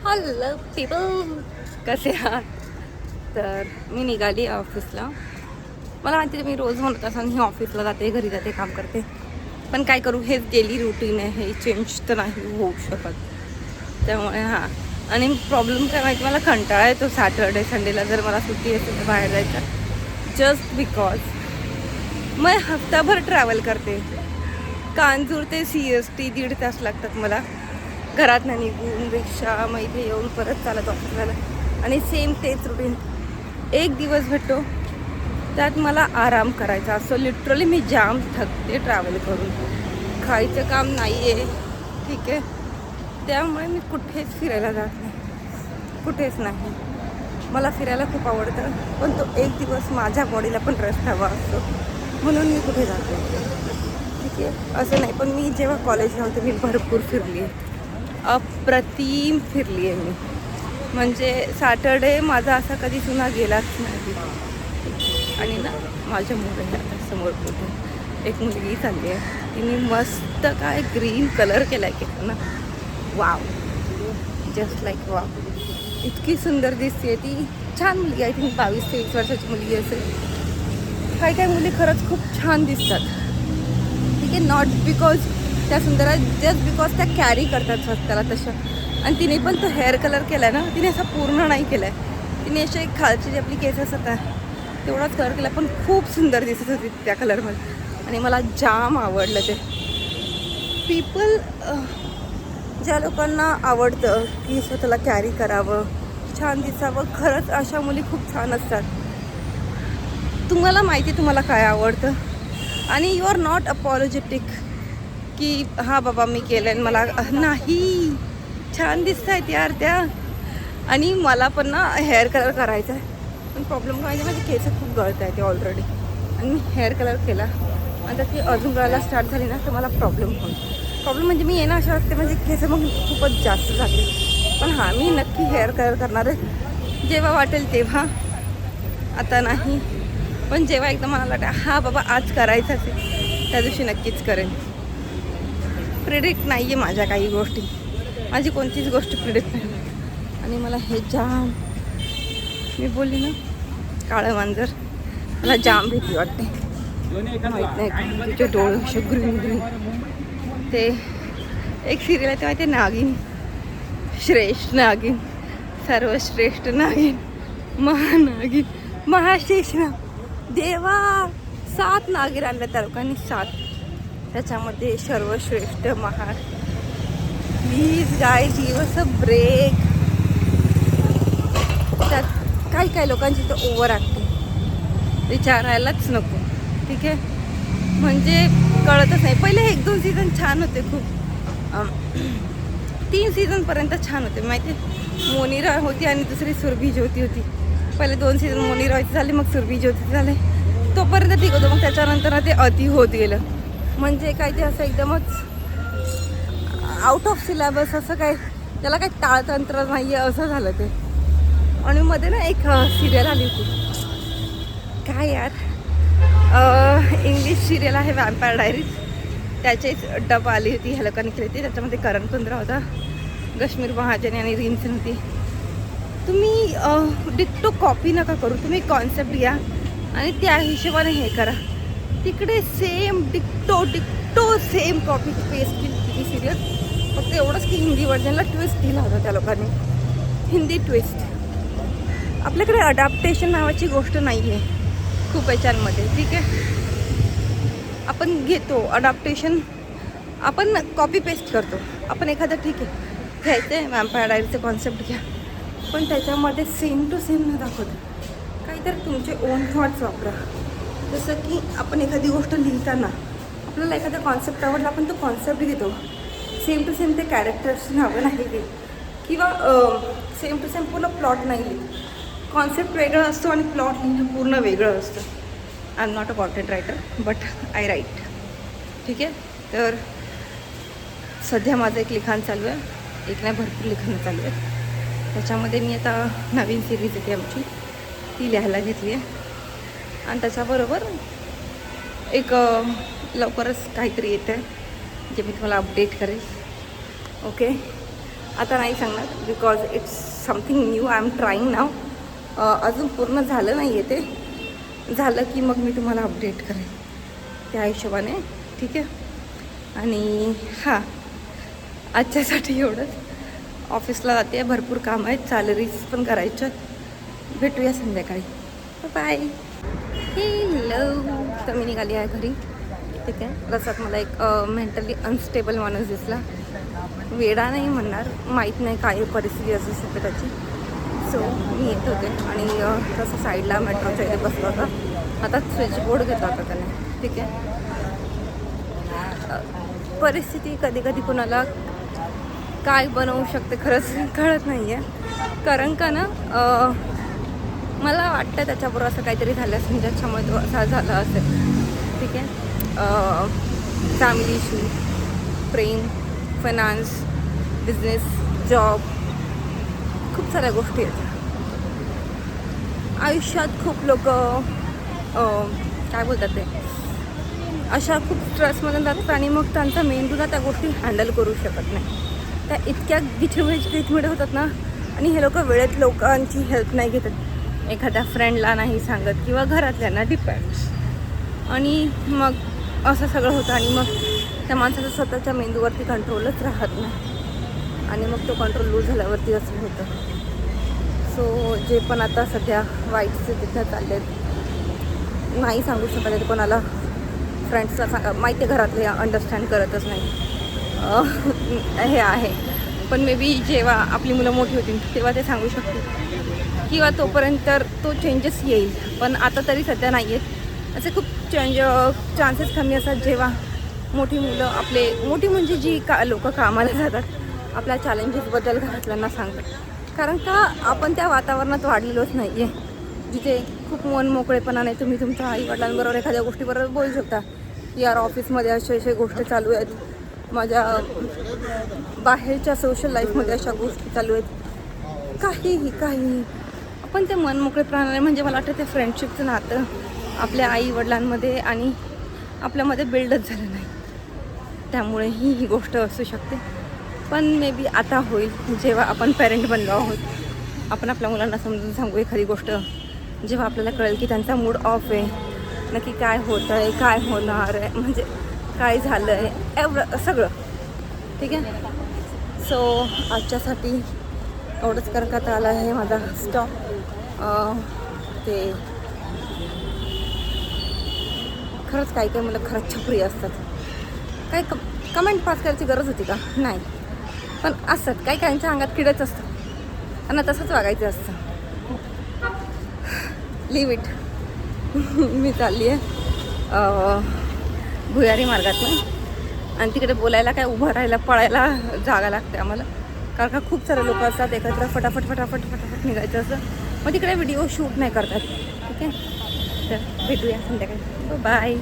Hello people, कसे आहात? तर मी निघाली ऑफिसला. मला माहिती मी रोज म्हणत असं ही ऑफिसला जाते, घरी जाते, काम करते, पण काय करू, हेच डेली रुटीन आहे, चेंज तर नाही होऊ शकत. त्यामुळे हां. आणि प्रॉब्लेम काय माहिती, मला कंटाळा येतो सॅटर्डे संडेला जर मला सुट्टी असेल तर बाहेर जायचं, जस्ट बिकॉज मग हफ्ताभर ट्रॅव्हल करते. कांजूर ते CST 1.5 तास लागतात मला घरात नाही निघून, रिक्षा मग इथे येऊन परत चालत ऑफिसला. आणि सेम तेच रुटीन. एक दिवस भेटतो त्यात मला आराम करायचा असं. लिटरली मी जाम थकते ट्रॅव्हल करून. खायचं काम नाही आहे, ठीक आहे. त्यामुळे मी कुठेच फिरायला जात नाही, कुठेच नाही. मला फिरायला खूप आवडतं, पण तो एक दिवस माझ्या बॉडीला पण रेस्ट हवा असतो, म्हणून मी कुठे जाते, ठीक आहे. असं नाही, पण मी जेव्हा कॉलेजला होते मी भरपूर फिरली आहे, अप्रतिम फिरली आहे मी. म्हणजे सॅटर्डे माझा असा कधी सुद्धा गेलाच नाही. आणि ना माझ्या मुलं आता समोर कुठे एक मुलगी चालली आहे, तिने मस्त काय ग्रीन कलर केला आहे केसांना. वाव, जस्ट लाईक वाव, इतकी सुंदर दिसते ती. छान मुलगी आहे, ती 22 ते 23 वर्षाची मुलगी असेल. काही काही मुली खरंच खूप छान दिसतात, ठीक आहे. नॉट बिकॉज त्या सुंदर आहेत, जस्ट बिकॉज त्या कॅरी करतात स्वतःला तशा. आणि तिने पण तो हेअर कलर केला आहे ना, तिने असा पूर्ण नाही केला आहे, तिने असे खालची जी आपली केस असतात ना तेवढाच कलर केला, पण खूप सुंदर दिसत होती त्या कलरमध्ये. आणि मला जाम आवडलं ते. पीपल, ज्या लोकांना आवडतं की स्वतःला कॅरी करावं, छान दिसावं, खरंच अशा मुली खूप छान असतात. तुम्हाला माहिती तुम्हाला काय आवडतं, आणि यू आर नॉट अपॉलॉजेटिक की हां बाबा मी केलं आणि मला नाही. छान दिसत आहेत यार त्या. आणि मला पण ना हेअर कलर करायचा आहे, पण प्रॉब्लेम काय म्हणजे माझे केस खूप गळत आहे ते ऑलरेडी. आणि मी हेअर कलर केला, आता ती अजून गळायला स्टार्ट झाली ना तर मला प्रॉब्लेम होईल. प्रॉब्लेम म्हणजे मी अशा वाटते माझे केस मग खूपच जास्त झाले. पण हां, मी नक्की हेअर कलर करणार आहे जेव्हा वाटेल तेव्हा, आता नाही. पण जेव्हा एकदम मला वाटतं हां बाबा आज करायचंच आहे, त्या दिवशी नक्कीच करेन. प्रिडिक्ट नाही आहे माझ्या काही गोष्टी, माझी कोणतीच गोष्ट प्रिडिक्ट नाही. आणि मला हे जाम, मी बोलली ना काळं मांजर, मला जाम भीती वाटते. माहीत नाही तिचे डोळे असे ग्रीन ग्रीन. ते एक सिरियल आहे ते माहिती आहे, नागिन, श्रेष्ठ नागिन, सर्वश्रेष्ठ नागिन, महानागिन, महाशेष ना देवा. 7 नागिन आणल्या त्या लोकांनी, 7. त्याच्यामध्ये सर्वश्रेष्ठ महा. Please guys give us a break. त्यात काही काही लोकांची तर ओव्हर ॲक्टिंग विचारायलाच नको, ठीक आहे. म्हणजे कळतच नाही. पहिले 1-2 सीझन छान होते खूप, 3 सीझनपर्यंत छान होते माहिती आहे. मोनी रॉय होती आणि दुसरी सुरभी ज्योती होती. पहिले 2 सीझन मोनी रॉयचे झाले, मग सुरभी ज्योती झाले, तोपर्यंत ठीक होतं. मग त्याच्यानंतर ना ते अति होत गेलं. म्हणजे काय ते असं एकदमच आउट ऑफ सिलेबस, असं काय त्याला काही ताळतंत्र नाही आहे असं झालं ते. आणि मध्ये ना एक सिरियल आली होती, काय यार, इंग्लिश सिरियल आहे वॅम्पायर डायरीज, त्याचीच डब आली होती, ह्या लोकांनी केली होती. त्याच्यामध्ये करण कुंद्रा होता, कश्मीर महाजनी आणि रीम सिंग होती. तुम्ही डिक्टो कॉपी नका करू, तुम्ही कॉन्सेप्ट घ्या आणि त्या हिशोबाने हे करा. तिकडे सेम डिक्टो सेम कॉपी पेस्ट केली ती सिरियल, फक्त एवढंच की हिंदी व्हर्जनला ट्विस्ट दिला होता त्या लोकांनी, हिंदी ट्विस्ट. आपल्याकडे अडॅप्टेशन नावाची गोष्ट नाही आहे खूप याच्यांमध्ये, ठीक आहे. आपण घेतो अडॅप्टेशन, आपण कॉपी पेस्ट करतो. आपण एखादं ठीक आहे घ्यायचं आहे, वॅम्पायर डायरीचं कॉन्सेप्ट घ्या, पण त्याच्यामध्ये सेम टू सेम न दाखवता काहीतरी तुमचे ओन थॉट्स वापरा. जसं की आपण एखादी गोष्ट लिहिताना आपल्याला एखादा कॉन्सेप्ट आवडला, आपण तो कॉन्सेप्ट घेतो, सेम टू सेम ते कॅरेक्टर्स नावं नाही लिहित, किंवा सेम टू सेम पूर्ण प्लॉट नाही लिहित. कॉन्सेप्ट वेगळा असतो आणि प्लॉट लिहिणं पूर्ण वेगळं असतं. I am not a content writer but I write, ठीक आहे. तर सध्या माझं एक लिखाण चालू आहे, एक नाही भरपूर लिखाणं चालू आहे. त्याच्यामध्ये मी आता नवीन सिरीज येते आमची, ती लिहायला घेतली आहे. आणि त्याच्याबरोबर एक लवकरच काहीतरी येतं आहे जे मी तुम्हाला अपडेट करेल, ओके. आता नाही सांगणार because it's something new I am trying now. अजून पूर्ण झालं नाही आहे ते. झालं की मग मी तुम्हाला अपडेट करेन त्या हिशोबाने. ठीक आहे. आणि हां, आजच्यासाठी एवढंच. ऑफिसला जाते, भरपूर काम आहेत, सॅलरीज पण करायच्या. भेटूया संध्याकाळी. बाय. हेलो. तर मी निघाली आहे घरी. ठीक आहे. रस्त्यात मला एक मेंटली अनस्टेबल माणूस दिसला. वेडा नाही म्हणणार, माहीत नाही काय परिस्थिती असू शकते त्याची. सो मी येत होते आणि तसं साईडला मेट्रोच्या इथे बसला होता. आता स्विचबोर्ड घेतला होता त्याने. ठीक आहे. परिस्थिती कधी कधी कोणाला काय बनवू शकते खरंच कळत नाही आहे. कारण का ना मला वाटतं त्याच्याबरोबर असं काहीतरी झालं असेल ज्याच्यामुळे तो असा झाला असेल. ठीक आहे. फॅमिली इशू, प्रेम, फायनान्स, बिझनेस, जॉब, खूप साऱ्या गोष्टी आहेत आयुष्यात. खूप लोक काय बोलतात ते अशा खूप स्ट्रेसमध्ये जातात आणि मग त्यांचा मेंदूला त्या गोष्टी हँडल करू शकत नाही. त्या इतक्या गिचमिडे होतात ना. आणि हे लोक वेळेत लोकांची हेल्प नाही घेतात. एखाद्या फ्रेंडला नाही सांगत किंवा घरातल्यांना डिपेंड्स. आणि मग असं सगळं होतं आणि मग त्या माणसाचं स्वतःच्या मेंदूवरती कंट्रोलच राहत नाही आणि मग तो कंट्रोल लूज झाल्यावरती असं होतं. सो जे पण आता सध्या वाईट स्थितीत चालले आहेत, नाही सांगू शकत आहे कोणाला. फ्रेंड्सला माहिती आहे घरातले अंडरस्टँड करतच नाही. हे आहे. पण मे बी जेव्हा आपली मुलं मोठी होतील तेव्हा ते सांगू शकतील किंवा तोपर्यंत तो चेंजेस येईल. पण आता तरी सध्या नाही आहेत. असे खूप चान्सेस कमी असतात जेव्हा मोठी मुलं आपले मोठी म्हणजे जी लोक कामाला जातात आपल्या चॅलेंजेसबद्दल घरातल्यांना सांगतात. कारण का आपण त्या वातावरणात वाढलेलोच नाही आहे जिथे खूप मन मोकळेपणाने तुम्ही तुमच्या आईवडिलांबरोबर एखाद्या गोष्टीबरोबर बोलू शकता. यार ऑफिसमध्ये असे गोष्टी चालू आहेत, माझ्या बाहेरच्या सोशल लाईफमध्ये अशा गोष्टी चालू आहेत, काहीही आपण ते मन मोकळेपणाने म्हणजे मला वाटतं त्या फ्रेंडशिपचं नातं आपल्या आईवडिलांमध्ये आणि आपल्यामध्ये बिल्डच झालं नाही. त्यामुळे ही गोष्ट असू शकते. पण मे बी आता होईल जेव्हा आपण पेरेंट बनलो आहोत. आपण आपल्या मुलांना समजून सांगू एखादी गोष्ट जेव्हा आपल्याला कळेल की त्यांचा मूड ऑफ आहे, नक्की काय होत आहे, काय होणार आहे, म्हणजे काय झालं आहे, एवढं सगळं. ठीक आहे. सो आजच्यासाठी एवढंच करण्यात आलं आहे माझा स्टॉप. ते खरंच काही मुलं खरंच छपरी असतात. काही कमेंट पास करायची गरज होती का? नाही. पण असतात काही काहींच्या अंगात किडच असतं. त्यांना तसंच वागायचं असतं. Leave it. मी चालली आहे भुयारी मार्गातून आणि तिकडे बोलायला काय उभं राहायला पळायला जागा लागते आम्हाला. कारण का खूप सारे लोक असतात एकत्र फटाफट निघायचं असं. मग तिकडे व्हिडिओ शूट नाही करतात. ठीक आहे. तर भेटूया संध्याकाळी. बाय.